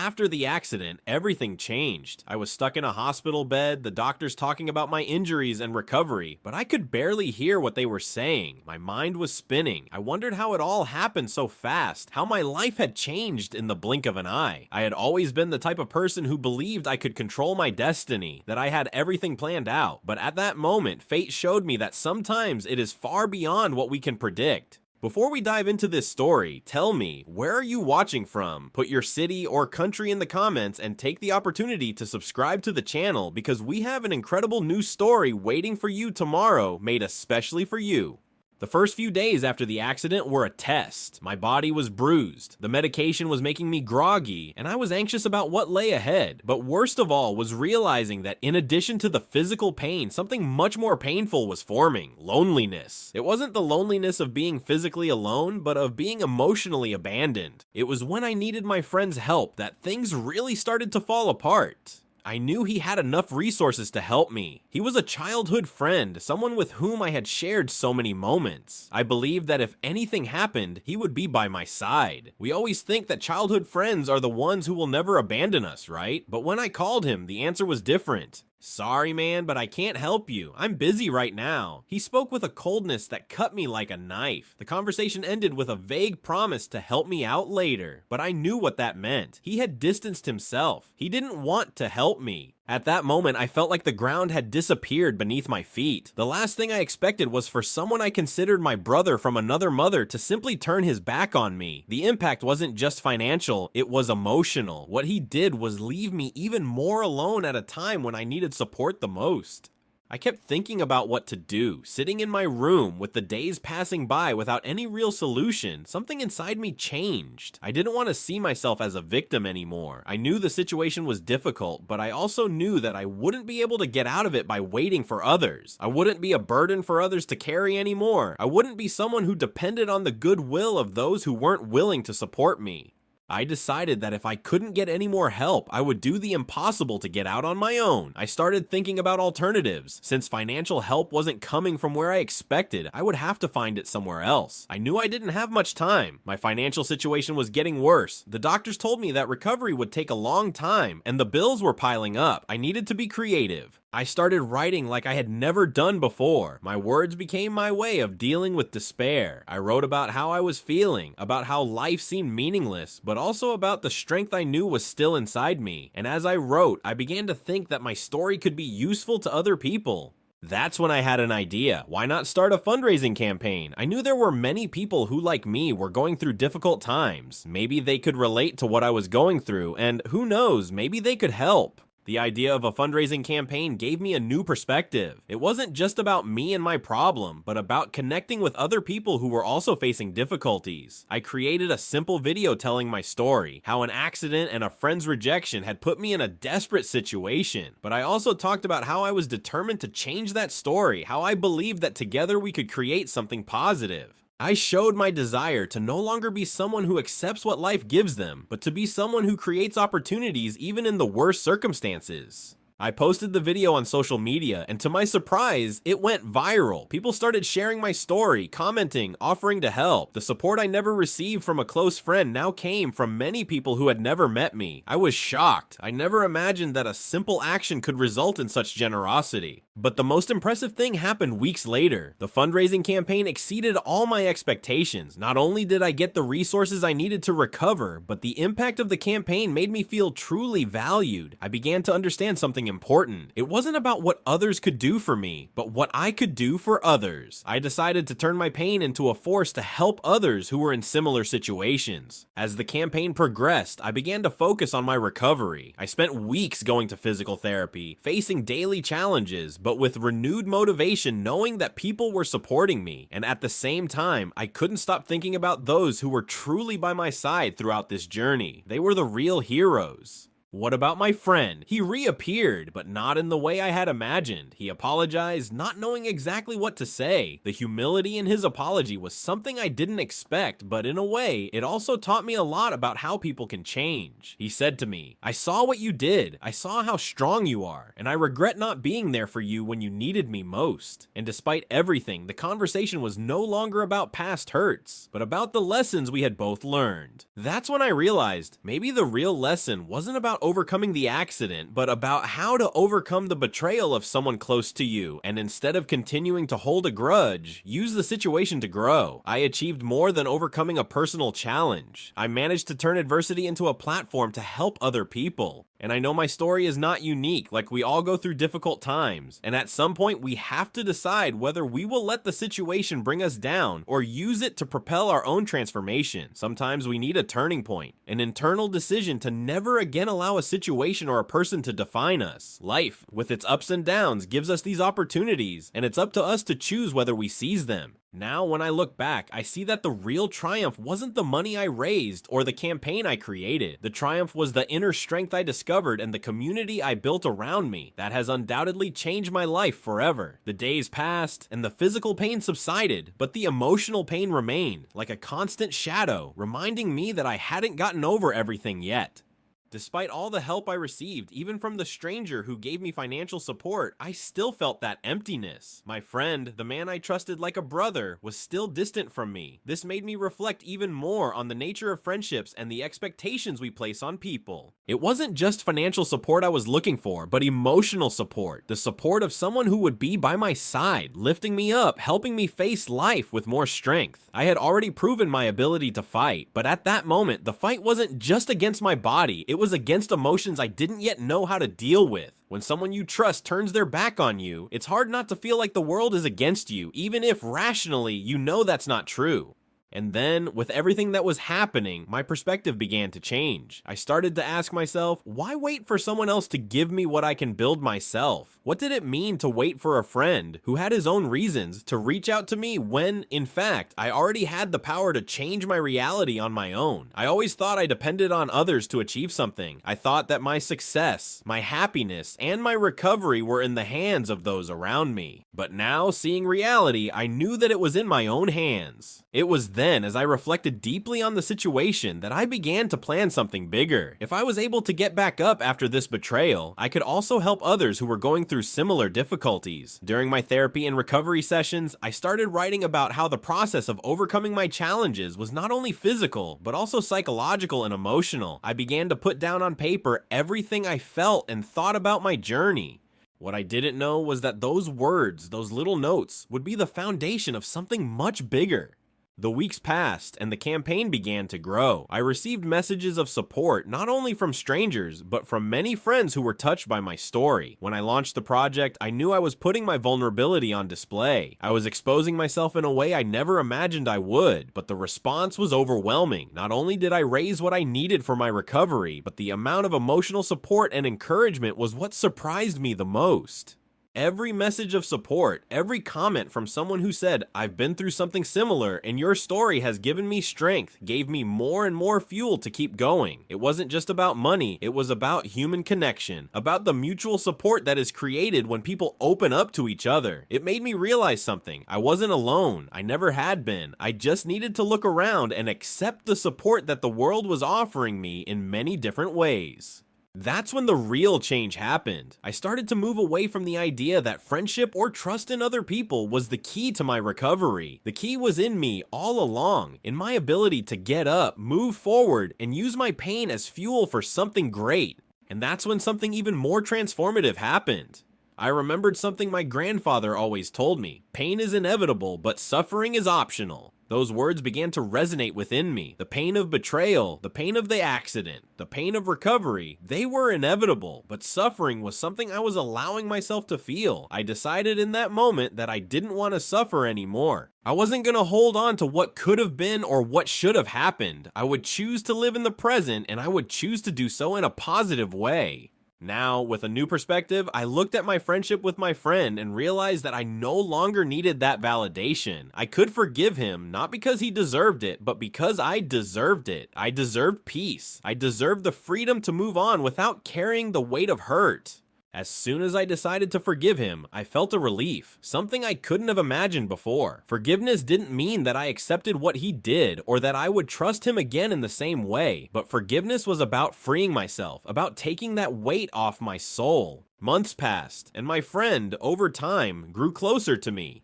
After the accident, everything changed. I was stuck in a hospital bed, the doctors talking about my injuries and recovery, but I could barely hear what they were saying. My mind was spinning. I wondered how it all happened so fast, how my life had changed in the blink of an eye. I had always been the type of person who believed I could control my destiny, that I had everything planned out. But at that moment, fate showed me that sometimes it is far beyond what we can predict. Before we dive into this story, tell me, where are you watching from? Put your city or country in the comments and take the opportunity to subscribe to the channel because we have an incredible new story waiting for you tomorrow, made especially for you. The first few days after the accident were a test. My body was bruised, the medication was making me groggy, and I was anxious about what lay ahead. But worst of all was realizing that in addition to the physical pain, something much more painful was forming: loneliness. It wasn't the loneliness of being physically alone, but of being emotionally abandoned. It was when I needed my friend's help that things really started to fall apart. I knew he had enough resources to help me. He was a childhood friend, someone with whom I had shared so many moments. I believed that if anything happened, he would be by my side. We always think that childhood friends are the ones who will never abandon us, right? But when I called him, the answer was different. "Sorry, man, but I can't help you. I'm busy right now." He spoke with a coldness that cut me like a knife. The conversation ended with a vague promise to help me out later, but I knew what that meant. He had distanced himself. He didn't want to help me. At that moment, I felt like the ground had disappeared beneath my feet. The last thing I expected was for someone I considered my brother from another mother to simply turn his back on me. The impact wasn't just financial, it was emotional. What he did was leave me even more alone at a time when I needed support the most. I kept thinking about what to do, sitting in my room with the days passing by without any real solution. Something inside me changed. I didn't want to see myself as a victim anymore. I knew the situation was difficult, but I also knew that I wouldn't be able to get out of it by waiting for others. I wouldn't be a burden for others to carry anymore. I wouldn't be someone who depended on the goodwill of those who weren't willing to support me. I decided that if I couldn't get any more help, I would do the impossible to get out on my own. I started thinking about alternatives. Since financial help wasn't coming from where I expected, I would have to find it somewhere else. I knew I didn't have much time. My financial situation was getting worse. The doctors told me that recovery would take a long time, and the bills were piling up. I needed to be creative. I started writing like I had never done before. My words became my way of dealing with despair. I wrote about how I was feeling, about how life seemed meaningless, but also about the strength I knew was still inside me. And as I wrote, I began to think that my story could be useful to other people. That's when I had an idea. Why not start a fundraising campaign? I knew there were many people who, like me, were going through difficult times. Maybe they could relate to what I was going through, and who knows, maybe they could help. The idea of a fundraising campaign gave me a new perspective. It wasn't just about me and my problem, but about connecting with other people who were also facing difficulties. I created a simple video telling my story, how an accident and a friend's rejection had put me in a desperate situation. But I also talked about how I was determined to change that story, how I believed that together we could create something positive. I showed my desire to no longer be someone who accepts what life gives them, but to be someone who creates opportunities even in the worst circumstances. I posted the video on social media, and to my surprise, it went viral. People started sharing my story, commenting, offering to help. The support I never received from a close friend now came from many people who had never met me. I was shocked. I never imagined that a simple action could result in such generosity. But the most impressive thing happened weeks later. The fundraising campaign exceeded all my expectations. Not only did I get the resources I needed to recover, but the impact of the campaign made me feel truly valued. I began to understand something important. It wasn't about what others could do for me, but what I could do for others. I decided to turn my pain into a force to help others who were in similar situations. As the campaign progressed, I began to focus on my recovery. I spent weeks going to physical therapy, facing daily challenges, but with renewed motivation, knowing that people were supporting me. And at the same time, I couldn't stop thinking about those who were truly by my side throughout this journey. They were the real heroes. What about my friend? He reappeared, but not in the way I had imagined. He apologized, not knowing exactly what to say. The humility in his apology was something I didn't expect, but in a way, it also taught me a lot about how people can change. He said to me, "I saw what you did. I saw how strong you are, and I regret not being there for you when you needed me most." And despite everything, the conversation was no longer about past hurts, but about the lessons we had both learned. That's when I realized maybe the real lesson wasn't about overcoming the accident, but about how to overcome the betrayal of someone close to you, and instead of continuing to hold a grudge, use the situation to grow. I achieved more than overcoming a personal challenge. I managed to turn adversity into a platform to help other people. And I know my story is not unique, like we all go through difficult times, and at some point we have to decide whether we will let the situation bring us down or use it to propel our own transformation. Sometimes we need a turning point, an internal decision to never again allow a situation or a person to define us. Life, with its ups and downs, gives us these opportunities, and it's up to us to choose whether we seize them. Now, when I look back, I see that the real triumph wasn't the money I raised or the campaign I created. The triumph was the inner strength I discovered and the community I built around me. That has undoubtedly changed my life forever. The days passed and the physical pain subsided, but the emotional pain remained, like a constant shadow, reminding me that I hadn't gotten over everything yet. Despite all the help I received, even from the stranger who gave me financial support, I still felt that emptiness. My friend, the man I trusted like a brother, was still distant from me. This made me reflect even more on the nature of friendships and the expectations we place on people. It wasn't just financial support I was looking for, but emotional support. The support of someone who would be by my side, lifting me up, helping me face life with more strength. I had already proven my ability to fight, but at that moment, the fight wasn't just against my body, it was against emotions I didn't yet know how to deal with. When someone you trust turns their back on you, it's hard not to feel like the world is against you, even if rationally you know that's not true. And then, with everything that was happening, my perspective began to change. I started to ask myself, why wait for someone else to give me what I can build myself? What did it mean to wait for a friend who had his own reasons to reach out to me when, in fact, I already had the power to change my reality on my own? I always thought I depended on others to achieve something. I thought that my success, my happiness, and my recovery were in the hands of those around me. But now, seeing reality, I knew that it was in my own hands. It was then, as I reflected deeply on the situation, that I began to plan something bigger. If I was able to get back up after this betrayal, I could also help others who were going through similar difficulties. During my therapy and recovery sessions, I started writing about how the process of overcoming my challenges was not only physical, but also psychological and emotional. I began to put down on paper everything I felt and thought about my journey. What I didn't know was that those words, those little notes, would be the foundation of something much bigger. The weeks passed, and the campaign began to grow. I received messages of support, not only from strangers, but from many friends who were touched by my story. When I launched the project, I knew I was putting my vulnerability on display. I was exposing myself in a way I never imagined I would, but the response was overwhelming. Not only did I raise what I needed for my recovery, but the amount of emotional support and encouragement was what surprised me the most. Every message of support, every comment from someone who said, "I've been through something similar and your story has given me strength," gave me more and more fuel to keep going. It wasn't just about money, it was about human connection, about the mutual support that is created when people open up to each other. It made me realize something. I wasn't alone. I never had been. I just needed to look around and accept the support that the world was offering me in many different ways. That's when the real change happened. I started to move away from the idea that friendship or trust in other people was the key to my recovery. The key was in me all along, in my ability to get up, move forward, and use my pain as fuel for something great. And that's when something even more transformative happened. I remembered something my grandfather always told me: pain is inevitable, but suffering is optional. Those words began to resonate within me. The pain of betrayal, the pain of the accident, the pain of recovery, they were inevitable, but suffering was something I was allowing myself to feel. I decided in that moment that I didn't want to suffer anymore. I wasn't going to hold on to what could have been or what should have happened. I would choose to live in the present, and I would choose to do so in a positive way. Now, with a new perspective, I looked at my friendship with my friend and realized that I no longer needed that validation. I could forgive him, not because he deserved it, but because I deserved it. I deserved peace. I deserved the freedom to move on without carrying the weight of hurt. As soon as I decided to forgive him, I felt a relief, something I couldn't have imagined before. Forgiveness didn't mean that I accepted what he did or that I would trust him again in the same way, but forgiveness was about freeing myself, about taking that weight off my soul. Months passed, and my friend, over time, grew closer to me.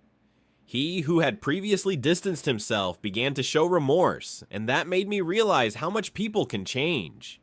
He who had previously distanced himself began to show remorse, and that made me realize how much people can change.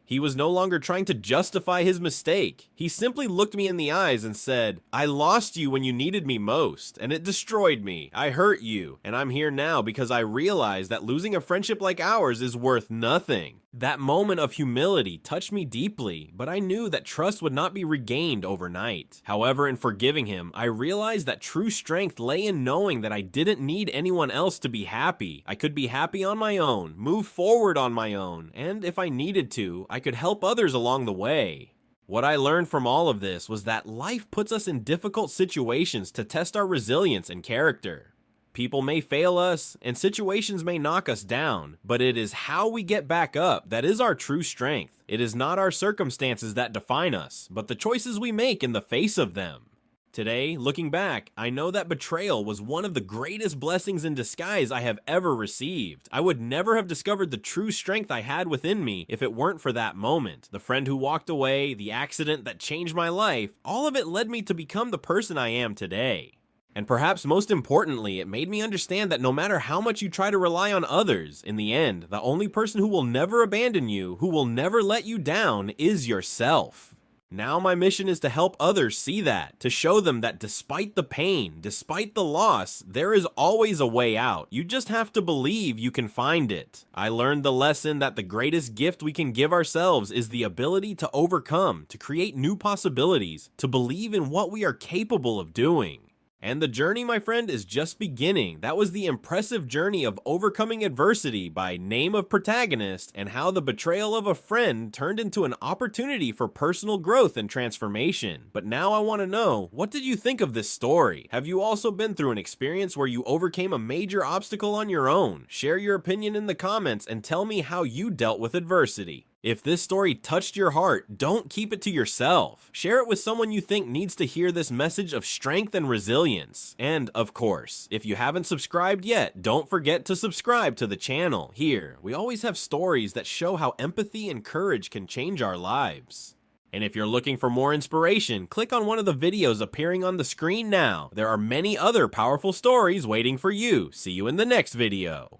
He was no longer trying to justify his mistake. He simply looked me in the eyes and said, "I lost you when you needed me most, and it destroyed me. I hurt you, and I'm here now because I realized that losing a friendship like ours is worth nothing." That moment of humility touched me deeply, but I knew that trust would not be regained overnight. However, in forgiving him, I realized that true strength lay in knowing that I didn't need anyone else to be happy. I could be happy on my own, move forward on my own, and if I needed to, I could help others along the way. What I learned from all of this was that life puts us in difficult situations to test our resilience and character. People may fail us, and situations may knock us down, but it is how we get back up that is our true strength. It is not our circumstances that define us, but the choices we make in the face of them. Today, looking back, I know that betrayal was one of the greatest blessings in disguise I have ever received. I would never have discovered the true strength I had within me if it weren't for that moment. The friend who walked away, the accident that changed my life, all of it led me to become the person I am today. And perhaps most importantly, it made me understand that no matter how much you try to rely on others, in the end, the only person who will never abandon you, who will never let you down, is yourself. Now my mission is to help others see that, to show them that despite the pain, despite the loss, there is always a way out. You just have to believe you can find it. I learned the lesson that the greatest gift we can give ourselves is the ability to overcome, to create new possibilities, to believe in what we are capable of doing. And the journey, my friend, is just beginning. That was the impressive journey of overcoming adversity by name of protagonist and how the betrayal of a friend turned into an opportunity for personal growth and transformation. But now I want to know, what did you think of this story? Have you also been through an experience where you overcame a major obstacle on your own? Share your opinion in the comments and tell me how you dealt with adversity. If this story touched your heart, don't keep it to yourself. Share it with someone you think needs to hear this message of strength and resilience. And, of course, if you haven't subscribed yet, don't forget to subscribe to the channel. Here, we always have stories that show how empathy and courage can change our lives. And if you're looking for more inspiration, click on one of the videos appearing on the screen now. There are many other powerful stories waiting for you. See you in the next video.